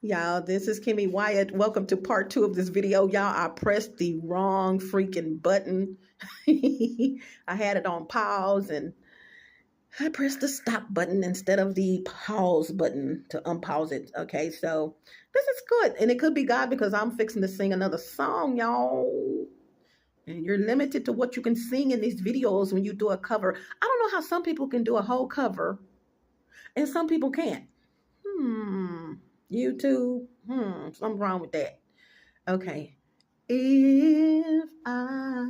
Y'all, this is Kimmy Wyatt. Welcome to part two of this video. Y'all, I pressed the wrong freaking button. I had it on pause and I pressed the stop button instead of the pause button to unpause it. Okay, so this is good. And it could be God because I'm fixing to sing another song, y'all. And you're limited to what you can sing in these videos when you do a cover. I don't know how some people can do a whole cover and some people can't. YouTube, something wrong with that. Okay. If I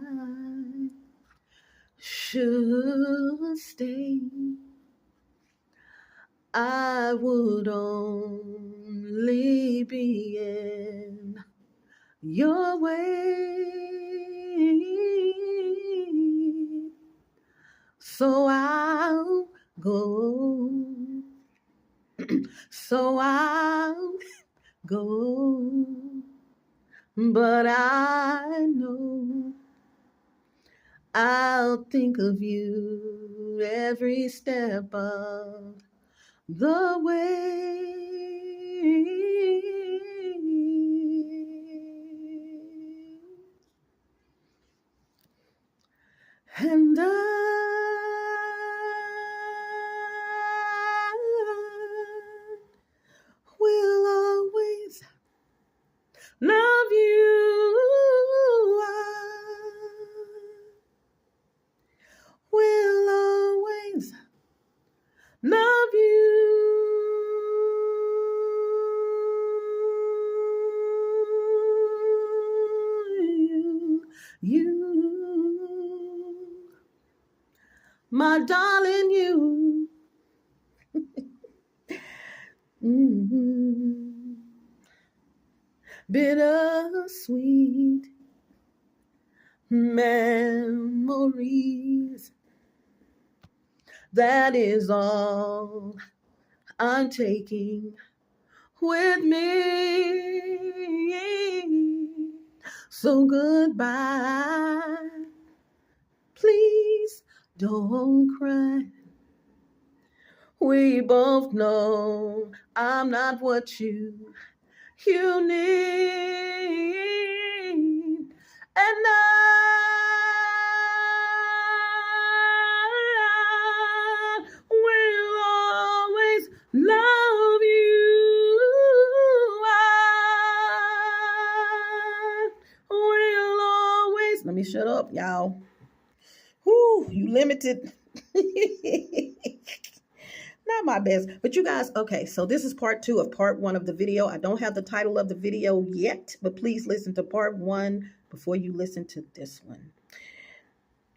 should stay, I would only be in your way. So I'll go. So I'll go. But I know I'll think of you every step of the way. And I will always love you. I will always love you, my darling, you. Bittersweet memories. That is all I'm taking with me. So goodbye. Please don't cry. We both know I'm not what you need. And I will always love you. I will always. Let me shut up, y'all. Whoo, you limited. Not my best, but you guys, okay, so this is part two of part one of the video. I don't have the title of the video yet, but please listen to part one before you listen to this one.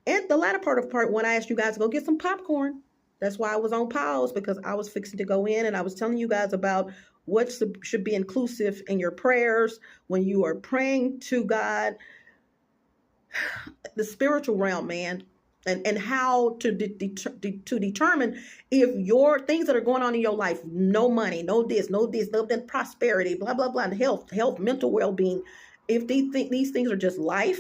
And the latter part of part one, I asked you guys to go get some popcorn. That's why I was on pause, because I was fixing to go in and I was telling you guys about what should be inclusive in your prayers when you are praying to God, the spiritual realm, man. And how to determine if your things that are going on in your life, no money, no this, no that, prosperity, blah, blah, blah, health, mental well-being, if they think these things are just life,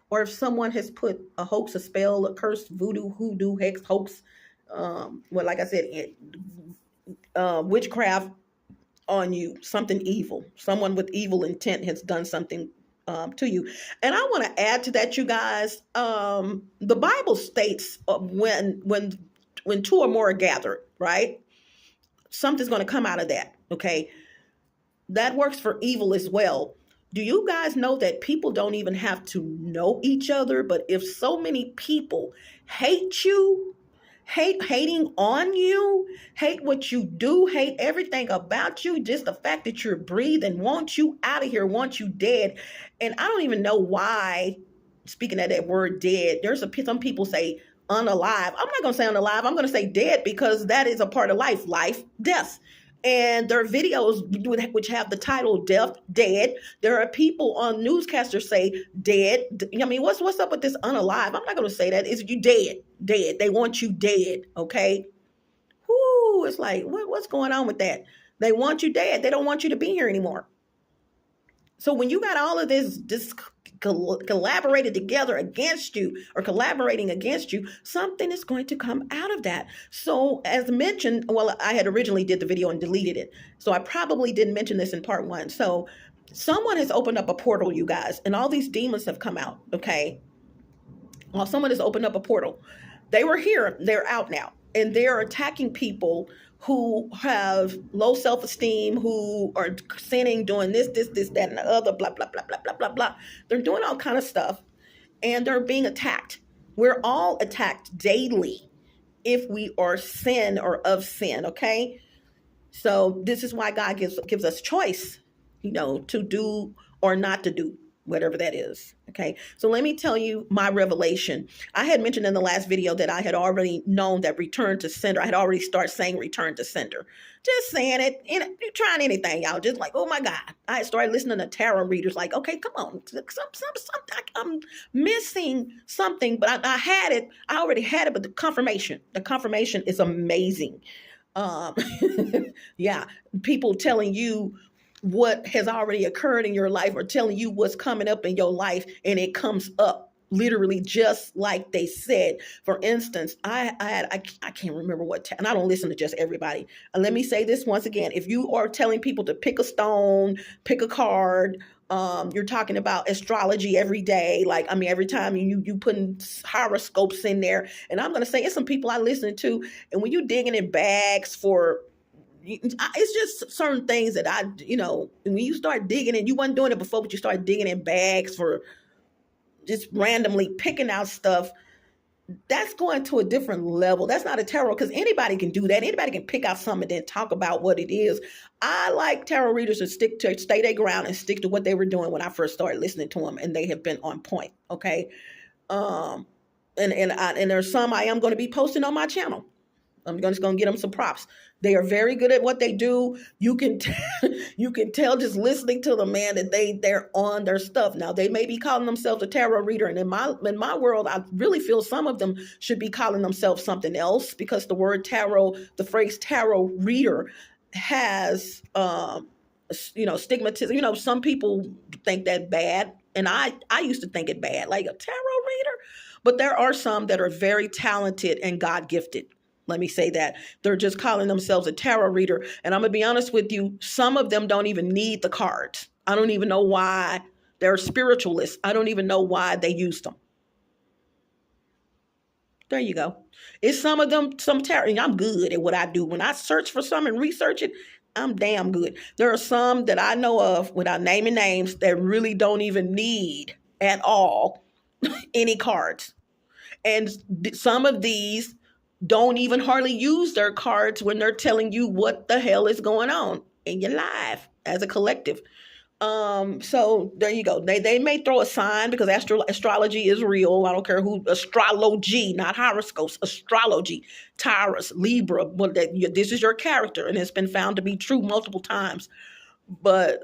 or if someone has put a hoax, a spell, a curse, voodoo, hoodoo, hex, hoax, well, like I said, witchcraft on you, something evil, someone with evil intent has done something to you. And I want to add to that, you guys, the Bible states when two or more are gathered, right? Something's going to come out of that. Okay. That works for evil as well. Do you guys know that people don't even have to know each other? But if so many people hate you, hating on you, hate what you do, hate everything about you, just the fact that you're breathing, want you out of here, want you dead. And I don't even know why, speaking of that word dead, some people say unalive. I'm not going to say unalive. I'm going to say dead, because that is a part of life, death. And there are videos which have the title dead. There are people on newscasters say dead. I mean, what's up with this unalive? I'm not going to say that. It's you dead. They want you dead. Okay. Whoo, it's like, what's going on with that? They want you dead. They don't want you to be here anymore. So when you got all of this collaborated together against you or collaborating against you, something is going to come out of that. So as mentioned, well, I had originally did the video and deleted it. So I probably didn't mention this in part 1. So someone has opened up a portal, you guys, and all these demons have come out. Okay. Well, someone has opened up a portal. They were here, they're out now, and they're attacking people who have low self-esteem, who are sinning, doing this, that, and the other, blah, blah, blah, blah, blah, blah, blah. They're doing all kind of stuff, and they're being attacked. We're all attacked daily if we are sin or of sin, okay? So this is why God gives us choice, to do or not to do whatever that is. Okay. So let me tell you my revelation. I had mentioned in the last video that I had already known that return to sender. I had already started saying return to sender. Just saying it. You're trying anything, y'all. Just like, oh my God. I started listening to tarot readers like, okay, come on. I'm missing something, but I had it. I already had it, but the confirmation is amazing. Yeah. People telling you what has already occurred in your life or telling you what's coming up in your life, and it comes up literally just like they said. For instance, I can't remember and I don't listen to just everybody. And let me say this once again: if you are telling people to pick a stone, pick a card, you're talking about astrology every day. Like, every time you putting horoscopes in there, and I'm gonna say it's some people I listen to, and when you digging in bags for. It's just certain things that when you start digging in, you wasn't doing it before, but you start digging in bags for just randomly picking out stuff. That's going to a different level. That's not a tarot, because anybody can do that. Anybody can pick out something and then talk about what it is. I like tarot readers to stay their ground and stick to what they were doing when I first started listening to them, and they have been on point. Okay. And there's some I am going to be posting on my channel. I'm just going to get them some props. They are very good at what they do. You can tell just listening to them, man, that they're on their stuff. Now, they may be calling themselves a tarot reader, and in my world, I really feel some of them should be calling themselves something else, because the word tarot, the phrase tarot reader, has stigmatism. Some people think that bad, and I used to think it bad, like a tarot reader. But there are some that are very talented and God gifted. Let me say that. They're just calling themselves a tarot reader. And I'm going to be honest with you, some of them don't even need the cards. I don't even know why. They're spiritualists. I don't even know why they use them. There you go. It's some of them, some tarot. And I'm good at what I do. When I search for something and research it, I'm damn good. There are some that I know of, without naming names, that really don't even need at all any cards. And some of these don't even hardly use their cards when they're telling you what the hell is going on in your life as a collective. So there you go. They may throw a sign, because astrology is real. I don't care who. Astrology, not horoscopes. Astrology, Taurus, Libra. Well, this is your character, and it's been found to be true multiple times. But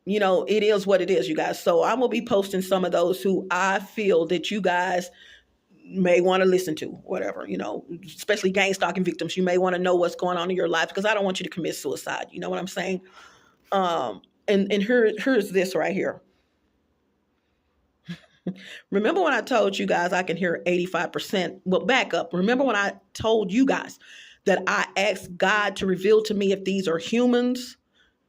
it is what it is, you guys. So I'm gonna be posting some of those who I feel that you guys may want to listen to, whatever, especially gang stalking victims. You may want to know what's going on in your life, because I don't want you to commit suicide. You know what I'm saying? And here's this right here. Remember when I told you guys I can hear 85%? Well, back up. Remember when I told you guys that I asked God to reveal to me if these are humans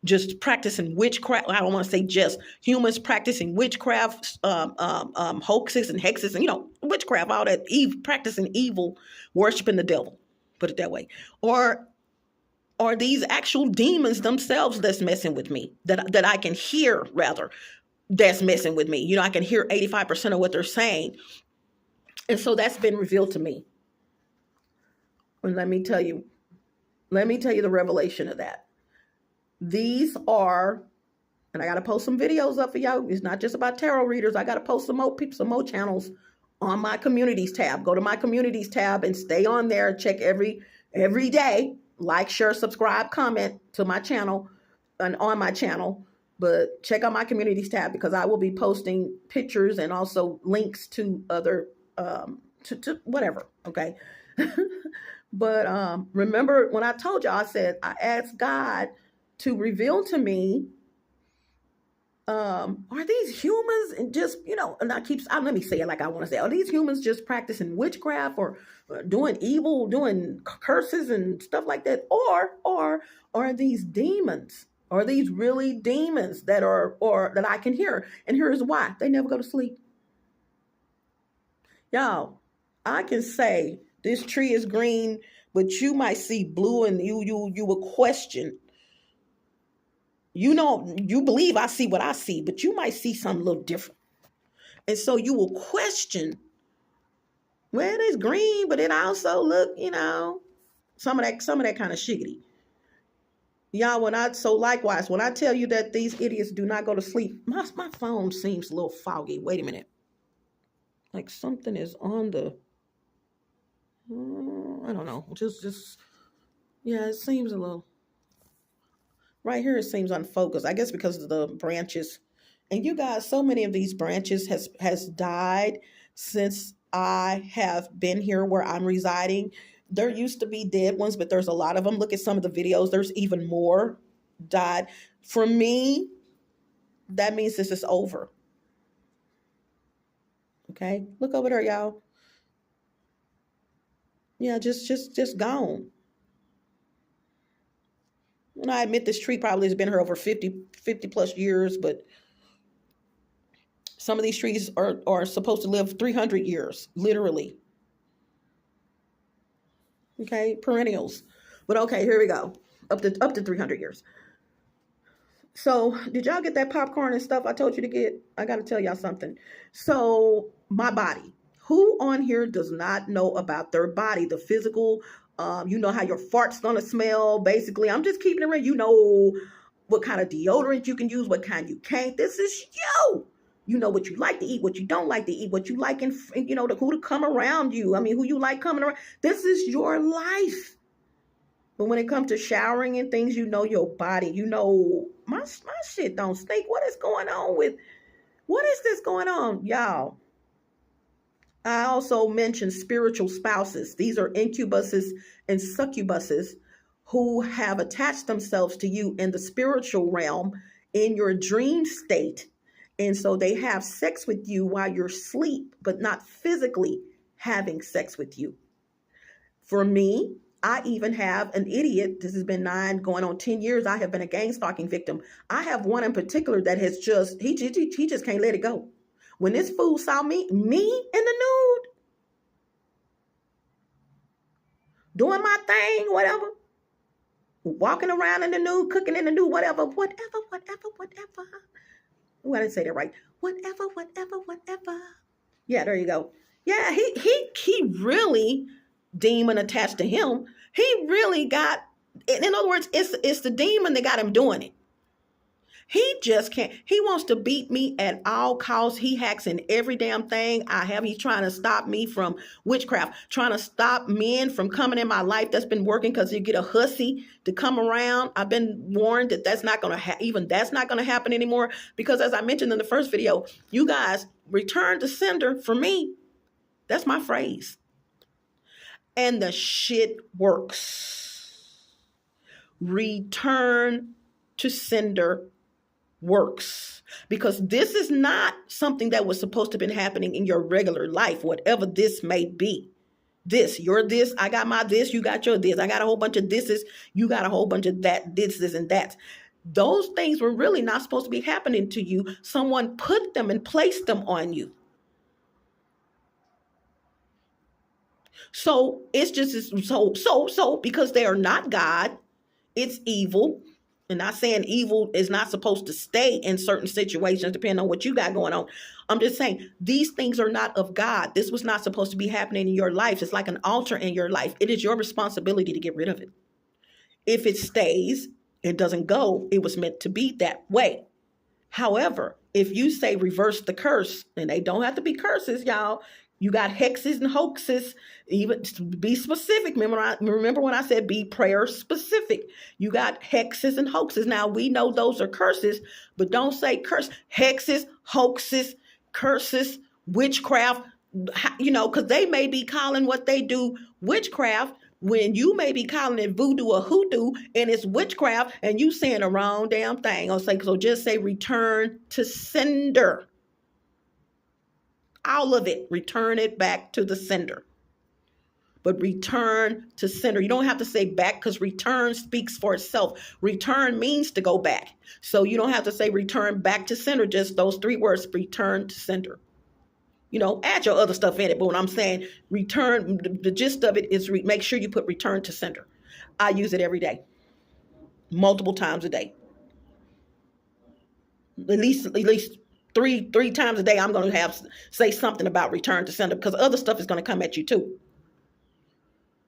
just practicing witchcraft? I don't want to say just humans practicing witchcraft, hoaxes and hexes, and witchcraft, all that practicing evil, worshiping the devil, put it that way. Or are these actual demons themselves that's messing with me, that I can hear, rather, that's messing with me? I can hear 85% of what they're saying. And so that's been revealed to me. And let me tell you the revelation of that. These are, and I got to post some videos up for y'all. It's not just about tarot readers. I got to post some more channels on my communities tab. Go to my communities tab and stay on there. Check every day. Like, share, subscribe, comment to my channel and on my channel. But check out my communities tab, because I will be posting pictures and also links to other, to whatever. Okay. But remember when I told y'all, I said I asked God to reveal to me Are these humans and just, and let me say it like I want to say, are these humans just practicing witchcraft or doing evil, doing curses and stuff like that? Or are these demons? Are these really demons that are, or that I can hear? And here's why: they never go to sleep. Y'all, I can say this tree is green, but you might see blue, and you will question. You believe I see what I see, but you might see something a little different. And so you will question, well, it is green, but it also look, some of that kind of shiggity. Y'all, likewise, when I tell you that these idiots do not go to sleep, my phone seems a little foggy. Wait a minute. Like something is on the, I don't know. Yeah, it seems a little, right here it seems unfocused. I guess because of the branches. And you guys, so many of these branches has died since I have been here where I'm residing. There used to be dead ones, but there's a lot of them. Look at some of the videos. There's even more died. For me, that means this is over. Okay? Look over there, y'all. Yeah, just gone. And I admit this tree probably has been here over 50 plus years, but some of these trees are supposed to live 300 years, literally. Okay, perennials. But okay, here we go. Up to 300 years. So, did y'all get that popcorn and stuff I told you to get? I got to tell y'all something. So, my body. Who on here does not know about their body, the physical? You know how your fart's gonna smell. Basically, I'm just keeping it real. You know what kind of deodorant you can use, what kind you can't. This is you. You know what you like to eat, what you don't like to eat, what you like, and who to come around you. I mean, who you like coming around. This is your life. But when it comes to showering and things, your body, my shit don't stink. What is going on what is this going on, y'all? I also mentioned spiritual spouses. These are incubuses and succubuses who have attached themselves to you in the spiritual realm in your dream state. And so they have sex with you while you're asleep, but not physically having sex with you. For me, I even have an idiot. This has been 9 going on 10 years. I have been a gang stalking victim. I have one in particular that has he just can't let it go. When this fool saw me in the nude, doing my thing, whatever, walking around in the nude, cooking in the nude, whatever. Oh, I didn't say that right. Whatever. Yeah, there you go. Yeah, he really, demon attached to him. He really got, in other words, it's the demon that got him doing it. He just can't. He wants to beat me at all costs. He hacks in every damn thing I have. He's trying to stop me from witchcraft, trying to stop men from coming in my life. That's been working because you get a hussy to come around. I've been warned that that's not going to happen anymore, because as I mentioned in the first video, you guys, return to sender for me. That's my phrase. And the shit works. Return to sender works, because this is not something that was supposed to have been happening in your regular life, whatever this may be. You're this, I got my this, you got your this, I got a whole bunch of thises, you got a whole bunch of that, this and that. Those things were really not supposed to be happening to you. Someone put them and placed them on you. So it's just so because they are not God, it's evil. And not saying evil is not supposed to stay in certain situations, depending on what you got going on. I'm just saying these things are not of God. This was not supposed to be happening in your life. It's like an altar in your life. It is your responsibility to get rid of it. If it stays, it doesn't go. It was meant to be that way. However, if you say reverse the curse, and they don't have to be curses, y'all. You got hexes and hoaxes. Even be specific. Remember when I said be prayer specific. You got hexes and hoaxes. Now we know those are curses, but don't say curse. Hexes, hoaxes, curses, witchcraft. Because they may be calling what they do witchcraft, when you may be calling it voodoo or hoodoo and it's witchcraft and you saying the wrong damn thing. So just say return to sender. All of it, return it back to the sender. But return to sender. You don't have to say back because return speaks for itself. Return means to go back. So you don't have to say return back to sender, just those three words, return to sender. Add your other stuff in it. But when I'm saying return, the gist of it is make sure you put return to sender. I use it every day, multiple times a day. At least three times a day, I'm going to say something about return to sender because other stuff is going to come at you too.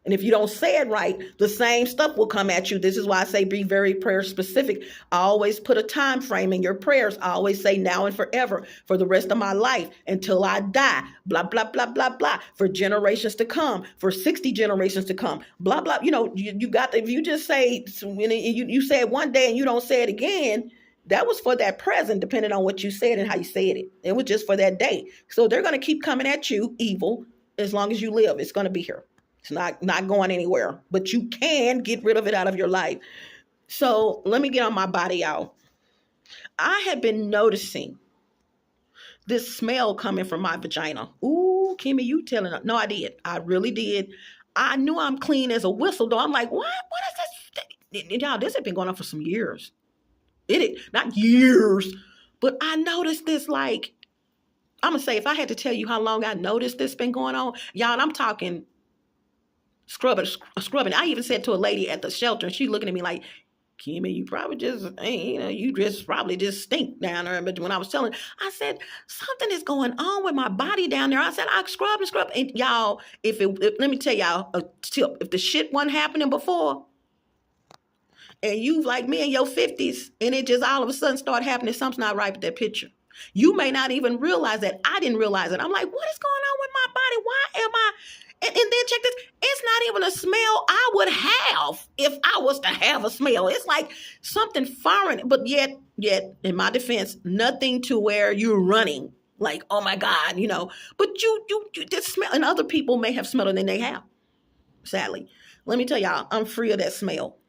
And if you don't say it right, the same stuff will come at you. This is why I say be very prayer specific. I always put a time frame in your prayers. I always say now and forever, for the rest of my life, until I die, blah, blah, blah, blah, blah, for generations to come, for 60 generations to come, blah, blah. You got if you just say, you say it one day and you don't say it again, that was for that present, depending on what you said and how you said it. It was just for that day. So they're going to keep coming at you, evil, as long as you live. It's going to be here. It's not going anywhere, but you can get rid of it out of your life. So let me get on my body, y'all. I had been noticing this smell coming from my vagina. Ooh, Kimmy, you telling her? No, I did. I really did. I knew I'm clean as a whistle, though. I'm like, what? What is this? Y'all, this had been going on for some years. Not years, but I noticed this like, I'm going to say, if I had to tell you how long I noticed this been going on, y'all, I'm talking scrubbing. I even said to a lady at the shelter, and she looking at me like, Kimmy, you probably just, you just probably just stink down there. But when I was telling, I said, something is going on with my body down there. I said, I scrub and scrub. And y'all, let me tell y'all a tip. If the shit wasn't happening before, and you like me in your 50s, and it just all of a sudden start happening, something's not right with that picture. You may not even realize that. I didn't realize it. I'm like, what is going on with my body? Why am I? And then check this. It's not even a smell I would have if I was to have a smell. It's like something foreign, but yet, in my defense, nothing to where you're running. Like, oh my God, But you just smell, and other people may have smelled it and they have. Sadly, let me tell y'all, I'm free of that smell.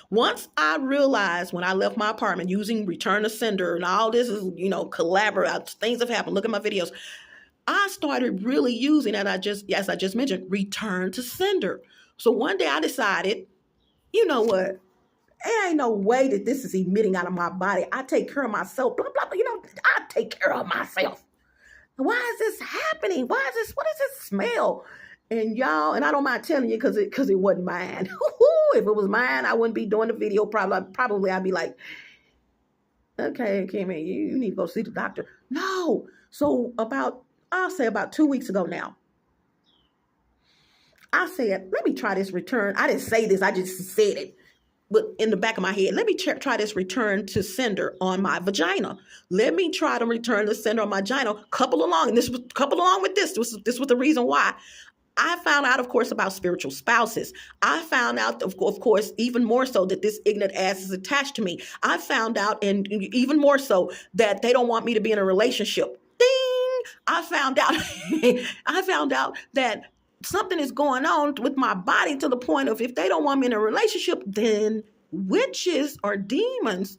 Once I realized when I left my apartment using return to sender and all this is, collaborate, things have happened. Look at my videos. I started really using, as I just mentioned, return to sender. So one day I decided, you know what? There ain't no way that this is emitting out of my body. I take care of myself, blah, blah, blah. I take care of myself. Why is this happening? What is this smell? And y'all, and I don't mind telling you because it wasn't mine. If it was mine, I wouldn't be doing the video. Probably I'd be like, okay, Kimmy, you need to go see the doctor. No. So I'll say about 2 weeks ago now, I said, let me try this return. I didn't say this. I just said it. But in the back of my head, let me try this return to sender on my vagina. Let me try to return to sender on my vagina. Couple along with this. This was the reason why. I found out, of course, about spiritual spouses. I found out, of course, even more so that this ignorant ass is attached to me. I found out, and even more so, that they don't want me to be in a relationship. Ding! I found out that something is going on with my body to the point of if they don't want me in a relationship, then witches or demons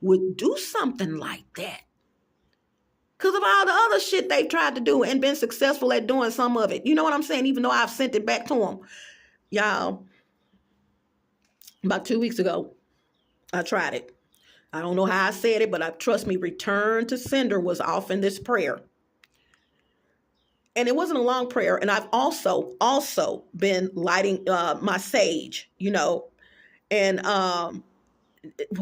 would do something like that. Because of all the other shit they've tried to do and been successful at doing some of it. You know what I'm saying? Even though I've sent it back to them. Y'all, about 2 weeks ago, I tried it. I don't know how I said it, but trust me, return to sender was off in this prayer. And it wasn't a long prayer. And I've also been lighting my sage, and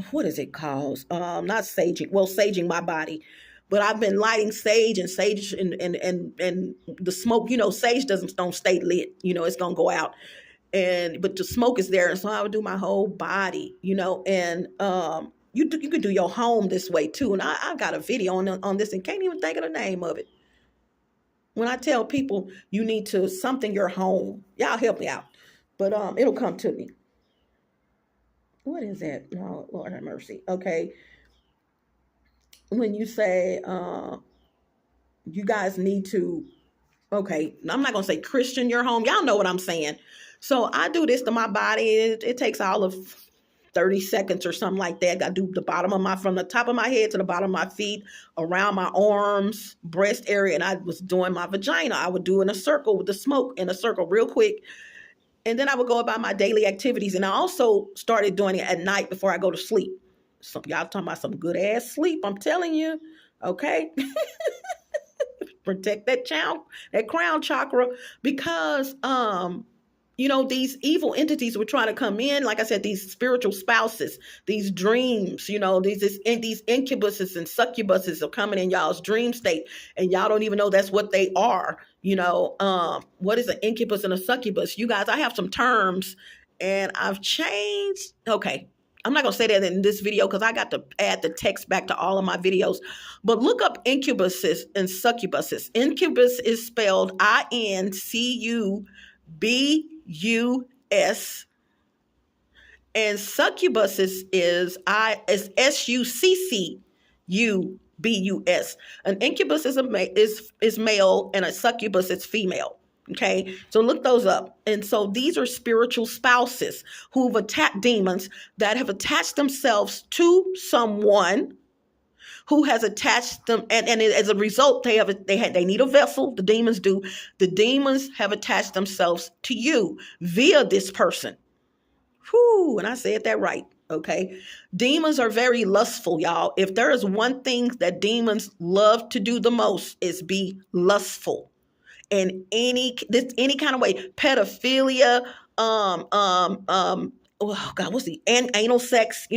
what is it called? Not saging. Well, saging my body. But I've been lighting sage and the smoke, sage don't stay lit, it's going to go out. But the smoke is there. And so I would do my whole body, and you can do your home this way too. And I've got a video on this and can't even think of the name of it. When I tell people you need to something your home, y'all help me out. But it'll come to me. What is that? Oh, Lord have mercy. Okay. When you say you guys need to, okay, I'm not going to say Christian your home. Y'all know what I'm saying. So I do this to my body. It takes all of 30 seconds or something like that. I do the bottom of from the top of my head to the bottom of my feet, around my arms, breast area. And I was doing my vagina. I would do in a circle with the smoke in a circle real quick. And then I would go about my daily activities. And I also started doing it at night before I go to sleep. So y'all talking about some good ass sleep. I'm telling you. Okay. Protect that crown chakra, because these evil entities were trying to come in. Like I said, these spiritual spouses, these dreams, these incubuses and succubuses are coming in y'all's dream state, and y'all don't even know that's what they are. What is an incubus and a succubus? You guys, I have some terms, and I've changed. Okay. I'm not going to say that in this video because I got to add the text back to all of my videos. But look up incubuses and succubuses. Incubus is spelled INCUBUS. And succubuses is SUCCUBUS. An incubus is male, and a succubus is female. Okay, so look those up. And so these are spiritual spouses who've attacked demons that have attached themselves to someone who has attached them, and as a result, they need a vessel. The demons do. The demons have attached themselves to you via this person. Whew, and I said that right. Okay, demons are very lustful, y'all. If there is one thing that demons love to do the most, is be lustful. In any kind of way, pedophilia, oh God, what's the anal sex?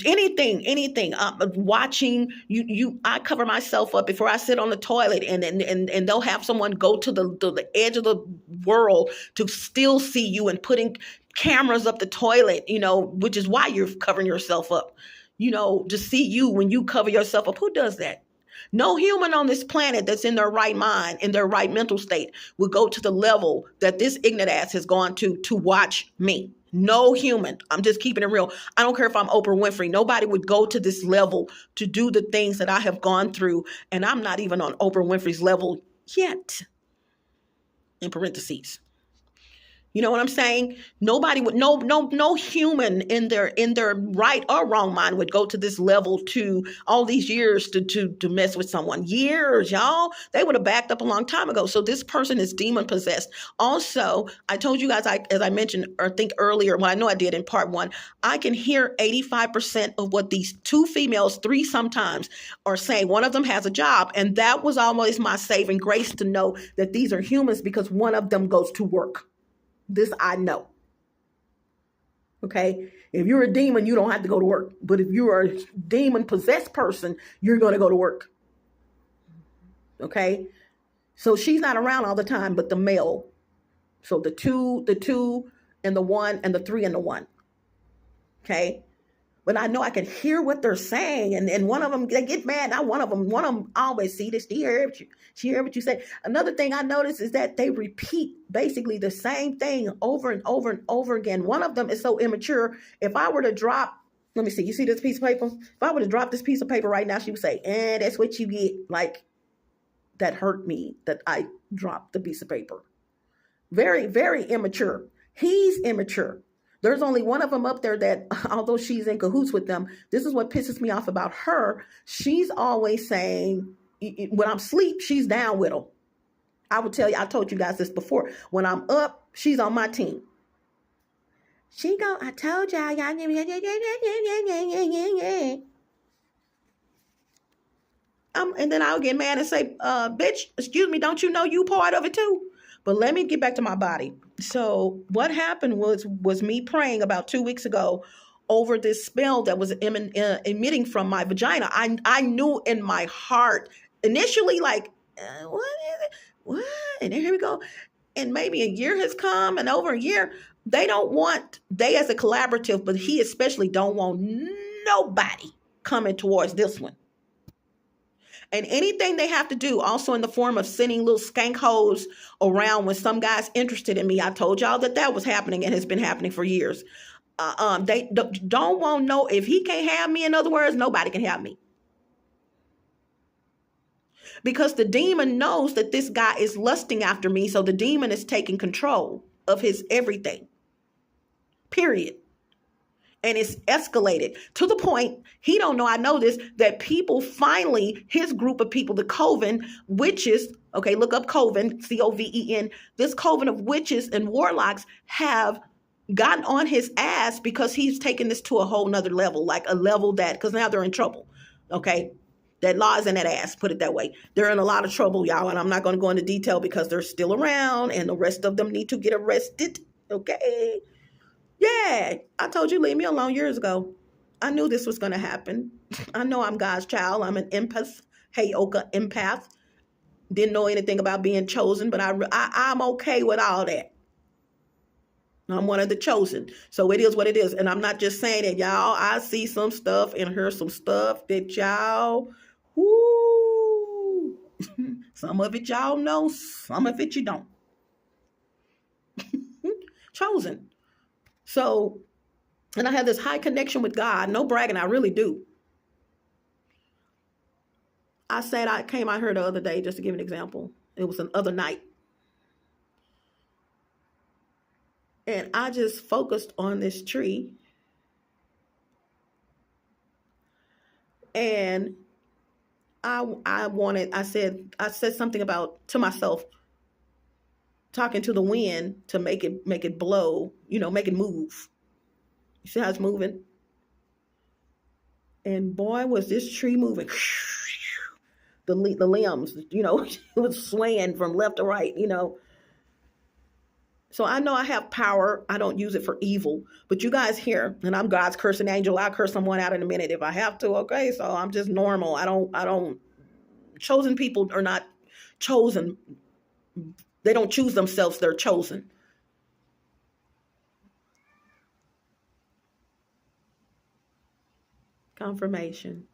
Anything. Watching you. I cover myself up before I sit on the toilet, and they'll have someone go to the edge of the world to still see you, and putting cameras up the toilet. Which is why you're covering yourself up. To see you when you cover yourself up. Who does that? No human on this planet that's in their right mind, in their right mental state, would go to the level that this ignorant ass has gone to watch me. No human. I'm just keeping it real. I don't care if I'm Oprah Winfrey. Nobody would go to this level to do the things that I have gone through. And I'm not even on Oprah Winfrey's level yet. In parentheses. You know what I'm saying? Nobody would, no human in their right or wrong mind would go to this level to all these years to mess with someone. Years, y'all. They would have backed up a long time ago. So this person is demon possessed. Also, I told you guys, as I mentioned, or think earlier, well, I know I did in part 1, I can hear 85% of what these 2 females, 3 sometimes, are saying. One of them has a job. And that was always my saving grace, to know that these are humans, because one of them goes to work. This I know. Okay. If you're a demon, you don't have to go to work. But if you're a demon possessed person, you're going to go to work. Okay. So she's not around all the time, but the male. So the two and the 1 and the 3 and the 1. Okay. But I know I can hear what they're saying. And one of them, they get mad. Now one of them always see this. She heard what you say. Another thing I noticed is that they repeat basically the same thing over and over and over again. One of them is so immature. If I were to drop, let me see, you see this piece of paper? If I were to drop this piece of paper right now, she would say, that's what you get. Like, that hurt me that I dropped the piece of paper. Very, very immature. He's immature. There's only one of them up there that, although she's in cahoots with them, this is what pisses me off about her. She's always saying, when I'm asleep, she's down with them. I would tell you, I told you guys this before. When I'm up, she's on my team. I told y'all. And then I'll get mad and say, bitch, excuse me, don't you know you part of it too? But let me get back to my body. So what happened was me praying about 2 weeks ago over this spell that was emitting from my vagina. I knew in my heart initially, like, what is it? What? And then here we go. And maybe a year has come, and over a year, they as a collaborative, but he especially don't want nobody coming towards this one. And anything they have to do, also in the form of sending little skank hoes around when some guy's interested in me. I told y'all that was happening and has been happening for years. They don't want no, if he can't have me, in other words, nobody can have me. Because the demon knows that this guy is lusting after me, so the demon is taking control. of his everything, period. And it's escalated to the point, he don't know, I know this, that people finally, his group of people, the coven witches, okay, look up coven, C-O-V-E-N, this coven of witches and warlocks have gotten on his ass because he's taken this to a whole nother level, like a level that, because now they're in trouble, okay? That law is in that ass, put it that way. They're in a lot of trouble, y'all, and I'm not going to go into detail because they're still around and the rest of them need to get arrested, okay? Yeah, I told you, leave me alone years ago. I knew this was going to happen. I know I'm God's child. I'm an empath. Hey, Oka, empath. Didn't know anything about being chosen, but I'm okay with all that. I'm one of the chosen. So it is what it is. And I'm not just saying it, y'all. I see some stuff and hear some stuff that y'all, whoo. Some of it y'all know, some of it you don't. Chosen. So, and I have this high connection with God. No bragging, I really do. I came out here the other day, just to give an example. It was an other night. And I just focused on this tree. And I said something about, to myself, talking to the wind to make it blow, make it move. You see how it's moving? And boy, was this tree moving. The limbs, it was swaying from left to right, So I know I have power. I don't use it for evil. But you guys here, and I'm God's cursing angel. I'll curse someone out in a minute if I have to. Okay, so I'm just normal. I don't. Chosen people are not chosen. They don't choose themselves. They're chosen. Confirmation.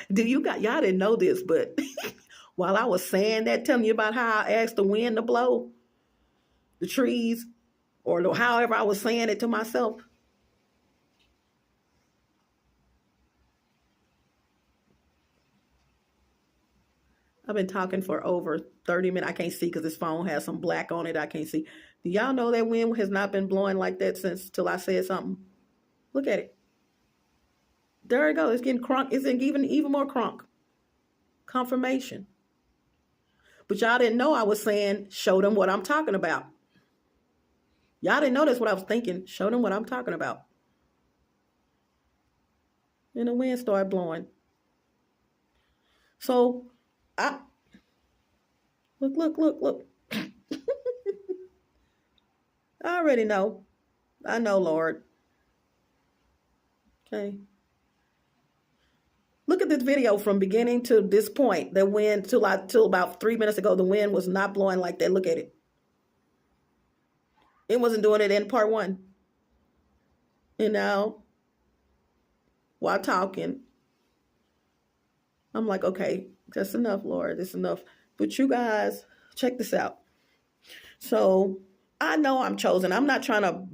Y'all didn't know this, but while I was saying that, telling you about how I asked the wind to blow the trees, or however I was saying it to myself, I've been talking for over 30 minutes. I can't see because this phone has some black on it. I can't see. Do y'all know that wind has not been blowing like that since till I said something? Look at it. There it goes. It's getting crunk. It's even more crunk. Confirmation. But y'all didn't know I was saying, show them what I'm talking about. Y'all didn't know that's what I was thinking. Show them what I'm talking about. And the wind started blowing. So, look. I already know. I know, Lord. Okay. Look at this video from beginning to this point. The wind, till about 3 minutes ago, the wind was not blowing like that. Look at it. It wasn't doing it in part one. And now, while talking, I'm like, okay, that's enough, Lord. That's enough. But you guys, check this out. So I know I'm chosen. I'm not trying to,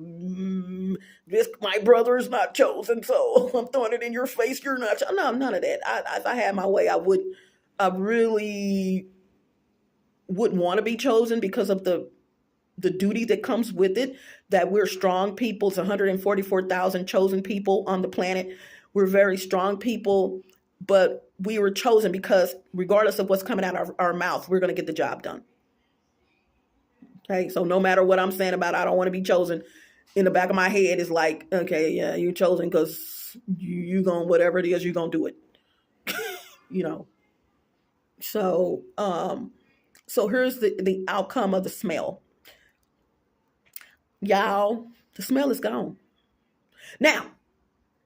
my brother is not chosen, so I'm throwing it in your face. You're not chosen. No, none of that. If I had my way, I really would want to be chosen because of the duty that comes with it, that we're strong people. It's 144,000 chosen people on the planet. We're very strong people, but we were chosen because regardless of what's coming out of our mouth, we're going to get the job done. Okay, so no matter what I'm saying about I don't want to be chosen, in the back of my head is like, okay, yeah, you're chosen because you going whatever it is, you're going to do it. So so here's the outcome of the smell. Y'all, the smell is gone. Now,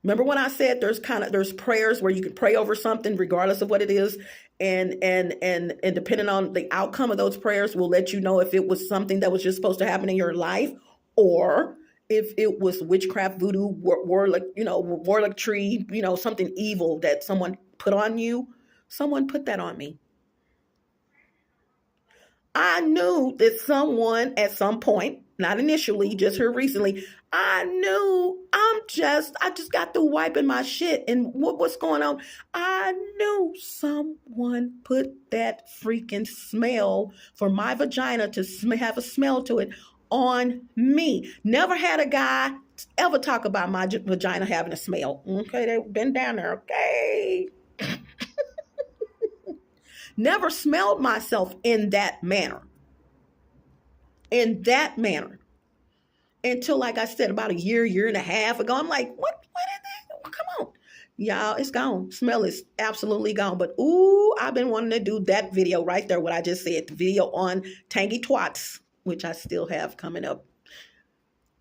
remember when I said there's prayers where you can pray over something regardless of what it is, and depending on the outcome of those prayers will let you know if it was something that was just supposed to happen in your life, or if it was witchcraft, voodoo, warlock tree, something evil that someone put on you. Someone put that on me. I knew that someone at some point not initially, just here recently. I knew I just got through wiping my shit. And what's going on? I knew someone put that freaking smell for my vagina to have a smell to it on me. Never had a guy ever talk about my vagina having a smell. Okay, they've been down there. Okay. Never smelled myself in that manner. In that manner. Until, like I said, about a year and a half ago, I'm like, what is that? Come on. Y'all, it's gone. Smell is absolutely gone. But, ooh, I've been wanting to do that video right there, what I just said, the video on tangy twats, which I still have coming up.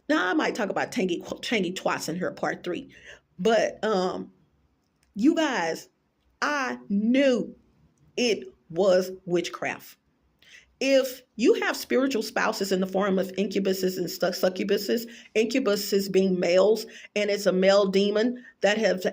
Now, I might talk about tangy twats in here, part 3. But, you guys, I knew it was witchcraft. If you have spiritual spouses in the form of incubuses and succubuses, incubuses being males, and it's a male demon that have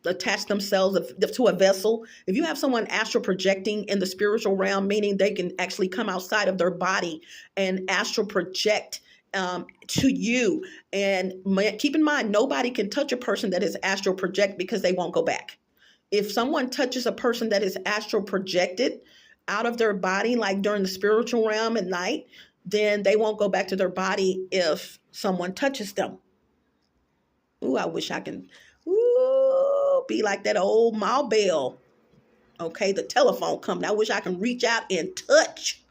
attached themselves to a vessel. If you have someone astral projecting in the spiritual realm, meaning they can actually come outside of their body and astral project to you. And keep in mind, nobody can touch a person that is astral project because they won't go back. If someone touches a person that is astral projected out of their body, like during the spiritual realm at night, then they won't go back to their body if someone touches them. Ooh, I wish I can be like that old Ma Bell. Okay, the telephone coming. I wish I can reach out and touch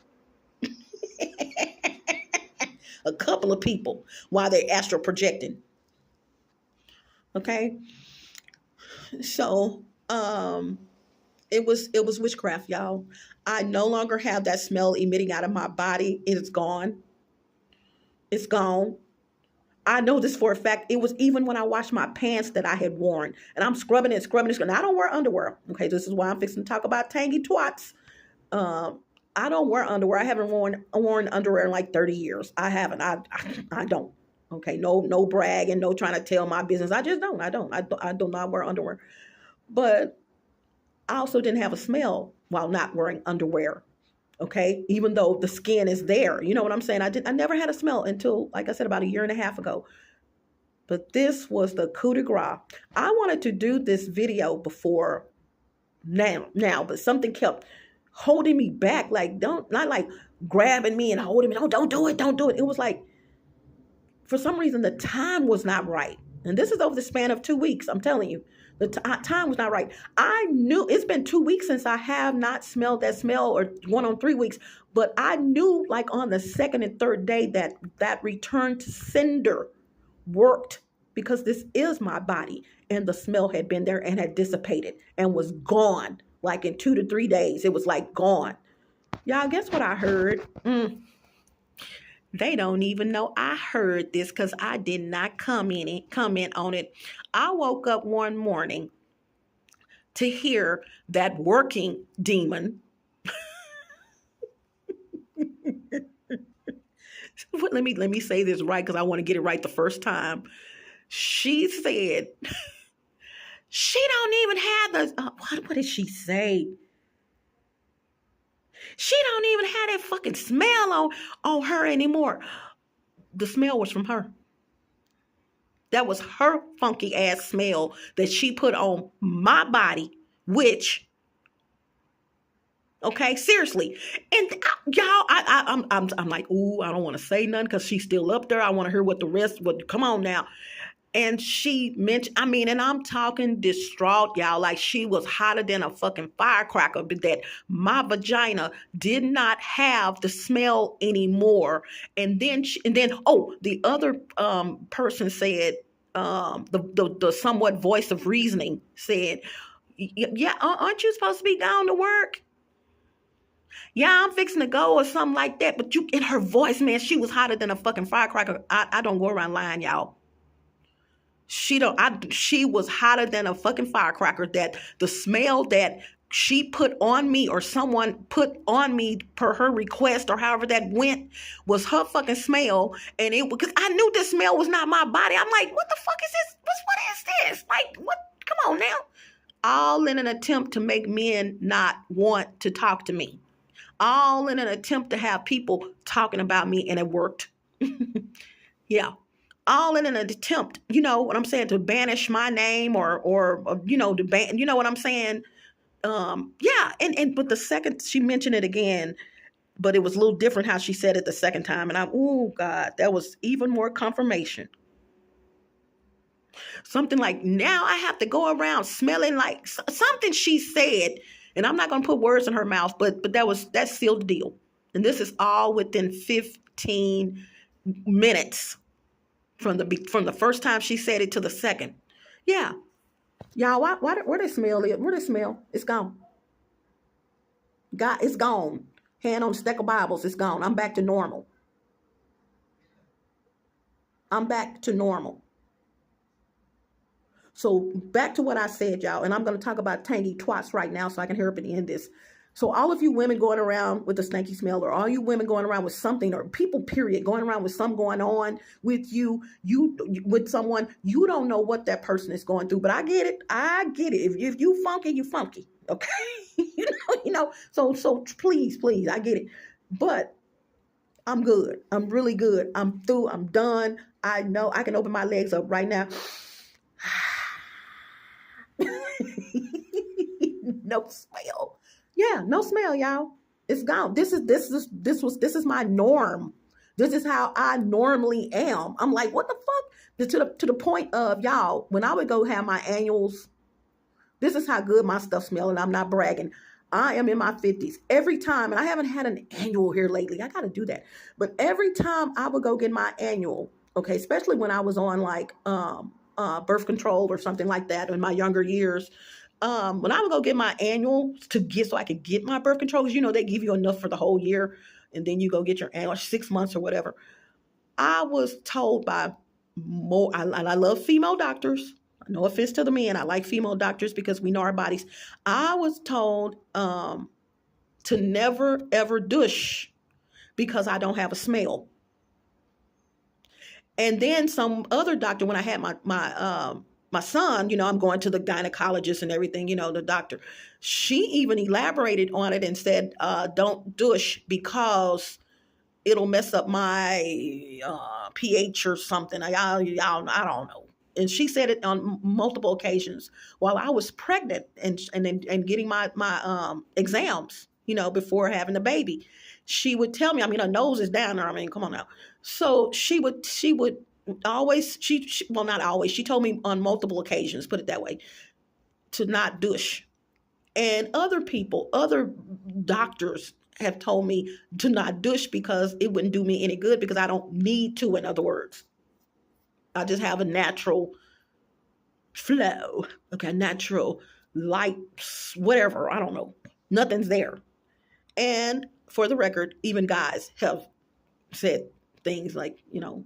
a couple of people while they're astral projecting. Okay, so it was witchcraft, y'all. I no longer have that smell emitting out of my body. It is gone. It's gone. I know this for a fact. It was even when I washed my pants that I had worn. And I'm scrubbing and scrubbing and scrubbing. I don't wear underwear. Okay, this is why I'm fixing to talk about tangy twats. I don't wear underwear. I haven't worn underwear in like 30 years. I haven't. I don't. Okay, no bragging, no trying to tell my business. I just don't. I do not wear underwear. But I also didn't have a smell while not wearing underwear. Okay, even though the skin is there, you know what I'm saying? I never had a smell until, like I said, about a year and a half ago. But this was the coup de grace. I wanted to do this video before now, but something kept holding me back. Like, not like grabbing me and holding me. Don't do it. It was like, for some reason, the time was not right. And this is over the span of 2 weeks. I'm telling you. The time was not right. I knew it's been 2 weeks since I have not smelled that smell, or going on 3 weeks. But I knew, like, on the second and third day that return to sender worked, because this is my body. And the smell had been there and had dissipated and was gone. Like in 2 to 3 days, it was like gone. Y'all, guess what I heard? They don't even know I heard this because I did not comment on it. I woke up one morning to hear that working demon. Let me say this right, because I want to get it right the first time. She said, she don't even have the, what did she say? She don't even have that fucking smell on her anymore. The smell was from her. That was her funky ass smell that she put on my body, which, okay, seriously. And y'all, I'm like, ooh, I don't want to say nothing because she's still up there. I want to hear what the rest would. Come on now. And she mentioned, and I'm talking distraught, y'all, like she was hotter than a fucking firecracker, but that my vagina did not have the smell anymore. And then, the other person said, the somewhat voice of reasoning said, yeah, aren't you supposed to be going to work? Yeah, I'm fixing to go, or something like that. But in her voice, man, she was hotter than a fucking firecracker. I don't go around lying, y'all. She was hotter than a fucking firecracker. That the smell that she put on me, or someone put on me per her request, or however that went, was her fucking smell. And because I knew this smell was not my body. I'm like, what the fuck is this? What is this? Like, what? Come on now. All in an attempt to make men not want to talk to me. All in an attempt to have people talking about me, and it worked. Yeah. All in an attempt, you know what I'm saying, to banish my name or you know, to ban, you know what I'm saying? Yeah. And but the second she mentioned it again, but it was a little different how she said it the second time. And oh God, that was even more confirmation. Something like, now I have to go around smelling like something she said. And I'm not going to put words in her mouth, but that sealed the deal. And this is all within 15 minutes from the first time she said it to the second. Yeah. Y'all, where the smell is? Where the smell? It's gone. God, it's gone. Hand on a stack of Bibles, it's gone. I'm back to normal. I'm back to normal. So back to what I said, y'all, and I'm going to talk about tangy twats right now so I can hear up and end this. So all of you women going around with a stanky smell, or all you women going around with something, or people, period, going around with something going on with you with someone, you don't know what that person is going through. But I get it. I get it. If you funky, you funky. Okay. you know. So please, I get it. But I'm good. I'm really good. I'm through. I'm done. I know I can open my legs up right now. No smell. Yeah, no smell, y'all. It's gone. This is my norm. This is how I normally am. I'm like, what the fuck? To the point of, y'all, when I would go have my annuals, this is how good my stuff smell, and I'm not bragging. I am in my 50s. Every time, and I haven't had an annual here lately. I got to do that. But every time I would go get my annual, okay, especially when I was on like birth control or something like that in my younger years, when I would go get my annual so I could get my birth control, because you know they give you enough for the whole year, and then you go get your annual 6 months or whatever. I was told by more, I love female doctors. No offense to the men. I like female doctors because we know our bodies. I was told to never ever douche because I don't have a smell. And then some other doctor, when I had my son, you know, I'm going to the gynecologist and everything, you know, the doctor. She even elaborated on it and said, don't douche because it'll mess up my pH or something. I don't know. And she said it on multiple occasions while I was pregnant and getting my exams, you know, before having the baby. She would tell me, I mean, her nose is down there. I mean, come on now. So she would always, well, not always, she told me on multiple occasions, put it that way, to not douche. And other doctors have told me to not douche because it wouldn't do me any good because I don't need to, in other words. I just have a natural flow, okay, natural light, whatever, I don't know. Nothing's there. And for the record, even guys have said things like, you know,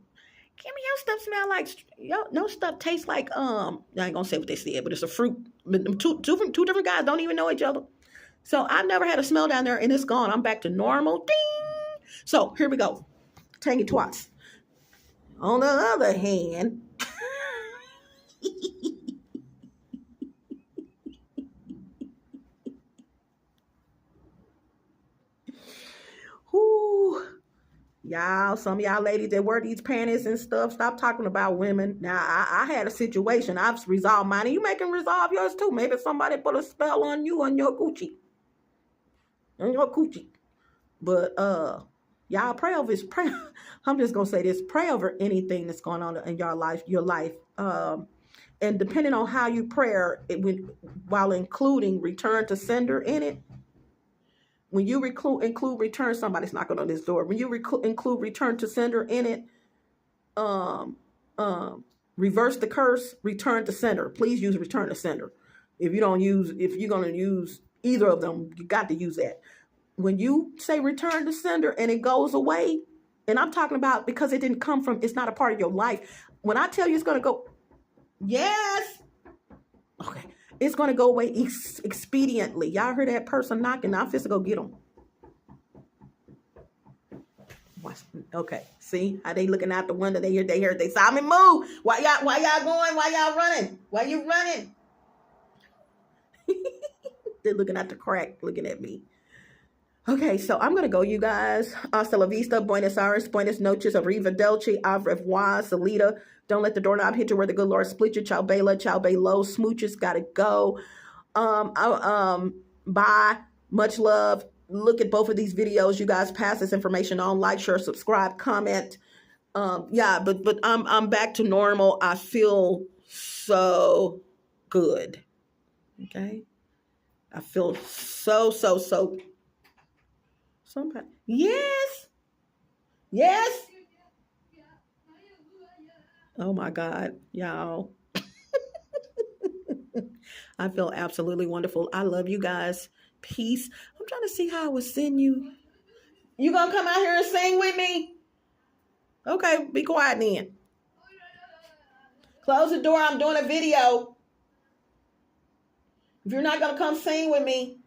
Kimmy, your stuff smell like, no stuff tastes like, I ain't gonna say what they said, but it's a fruit. Two different guys don't even know each other. So I've never had a smell down there and it's gone. I'm back to normal. Ding! So here we go. Tangy twats. On the other hand, whoo, y'all, some of y'all ladies that wear these panties and stuff, stop talking about women. Now, I had a situation. I've resolved mine, and you may can resolve yours too. Maybe somebody put a spell on you on your coochie. On your coochie. But y'all pray over this. Pray. I'm just gonna say this. Pray over anything that's going on in your life. And depending on how you pray, while including return to sender in it. When you include return, somebody's knocking on this door. When you include return to sender in it, reverse the curse, return to sender. Please use return to sender. If you're going to use either of them, you got to use that. When you say return to sender and it goes away, and I'm talking about because it didn't come from, it's not a part of your life. When I tell you it's going to go, yes. Okay. It's going to go away expediently. Y'all heard that person knocking. I'm just going to go get them. Okay. See how they looking out the window. They heard. They saw me move. Why y'all going? Why y'all running? Why you running? They're looking at the crack, looking at me. Okay, so I'm going to go, you guys. Hasta la vista, Buenos Aires, Buenos noches, Arriva Delci, Au revoir, Salida. Don't let the doorknob hit you where the good Lord split you. Ciao Bella, ciao Bello, smooches, gotta go. Bye. Much love. Look at both of these videos. You guys pass this information on. Like, share, subscribe, comment. Yeah, but I'm back to normal. I feel so good. Okay. I feel so somebody. Yes. Yes. Oh my God, y'all. I feel absolutely wonderful. I love you guys. Peace. I'm trying to see how I would send you. You gonna come out here and sing with me? Okay, be quiet then. Close the door. I'm doing a video. If you're not gonna come sing with me.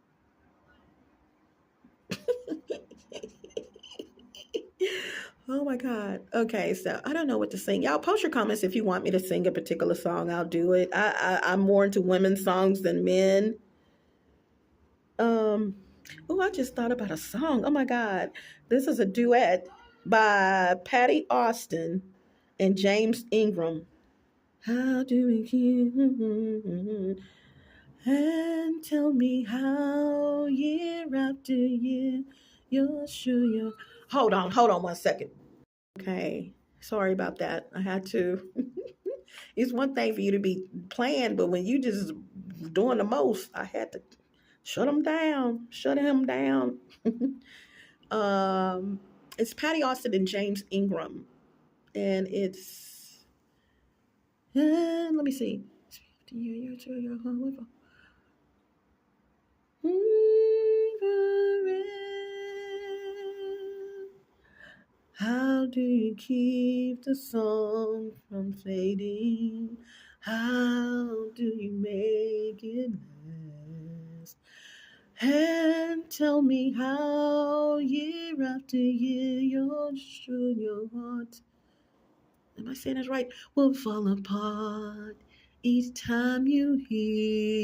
Oh my God. Okay, so I don't know what to sing. Y'all post your comments if you want me to sing a particular song. I'll do it. I'm more into women's songs than men. Oh, I just thought about a song. Oh my God. This is a duet by Patty Austin and James Ingram. How do we keep and tell me how year after year you're sure you're hold on 1 second. Okay. Sorry about that. I had to. It's one thing for you to be playing, but when you just doing the most, I had to shut him down. Shut him down. It's Patty Austin and James Ingram, and it's let me see. How do you keep the song from fading? How do you make it last? And tell me how year after year you're sure your heart, am I saying this right, will fall apart each time you hear